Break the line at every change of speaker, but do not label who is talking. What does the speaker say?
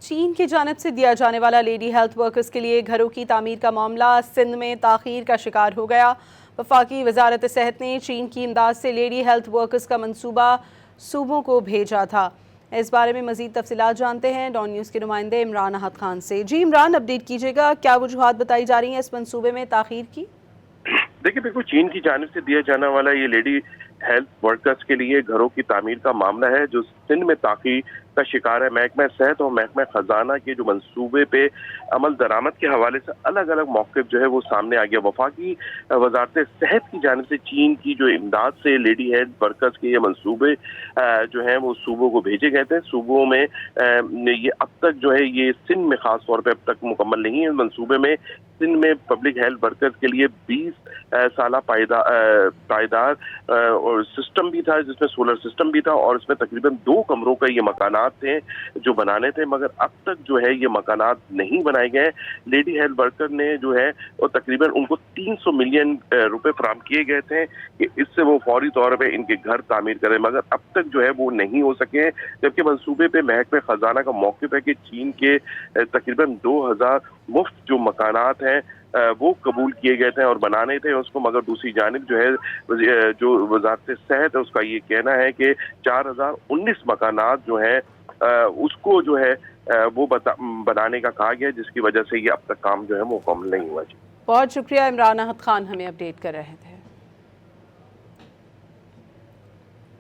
چین کی جانب سے دیا جانے والا لیڈی ہیلتھ ورکرز کے لیے گھروں کی تعمیر کا معاملہ سندھ میں تاخیر کا شکار ہو گیا۔ وفاقی وزارت صحت نے چین کی امداد سے لیڈی ہیلتھ ورکرز کا منصوبہ صوبوں کو بھیجا تھا۔ اس بارے میں مزید تفصیلات جانتے ہیں ڈان نیوز کے نمائندے عمران احد خان سے۔ جی عمران، اپڈیٹ کیجیے گا، کیا وجوہات بتائی جا رہی ہیں اس منصوبے میں تاخیر کی؟
دیکھیں بالکل چین کی جانب سے دیا جانے والا یہ لیڈی ہیلتھ ورکرز کے لیے گھروں کی تعمیر کا معاملہ ہے جو سندھ میں تاخیر کا شکار ہے۔ محکمہ صحت اور محکمہ خزانہ کے جو منصوبے پہ عمل درآمد کے حوالے سے الگ الگ موقف جو ہے وہ سامنے آ گیا۔ وفاقی وزارت صحت کی جانب سے چین کی جو امداد سے لیڈی ہیلتھ ورکرز کے یہ منصوبے جو ہیں وہ صوبوں کو بھیجے گئے تھے۔ صوبوں میں یہ اب تک جو ہے یہ سندھ میں خاص طور پہ اب تک مکمل نہیں ہے۔ منصوبے میں سندھ میں پبلک ہیلتھ ورکرز کے لیے 20 سالہ پائیدار اور سسٹم بھی تھا، جس میں سولر سسٹم بھی تھا، اور اس میں تقریباً 2 کمروں کا یہ مکانات تھے جو بنانے تھے، مگر اب تک جو ہے یہ مکانات نہیں بنائے گئے۔ لیڈی ہیلتھ ورکر نے جو ہے وہ تقریباً ان کو 300 ملین روپے فراہم کیے گئے تھے کہ اس سے وہ فوری طور پہ ان کے گھر تعمیر کریں، مگر اب تک جو ہے وہ نہیں ہو سکے۔ جبکہ منصوبے پہ محکمہ خزانہ کا موقف ہے کہ چین کے تقریباً 2000 مفت جو مکانات ہیں وہ قبول کیے گئے تھے اور بنانے تھے اس کو، مگر دوسری جانب جو ہے جو وزارت صحت ہے اس کا یہ کہنا ہے کہ 4019 مکانات جو ہیں اس کو جو ہے وہ بنانے کا کہا گیا، جس کی وجہ سے یہ اب تک کام جو ہے وہ مکمل نہیں ہوا۔
بہت شکریہ عمران احد خان، ہمیں اپڈیٹ کر رہے تھے۔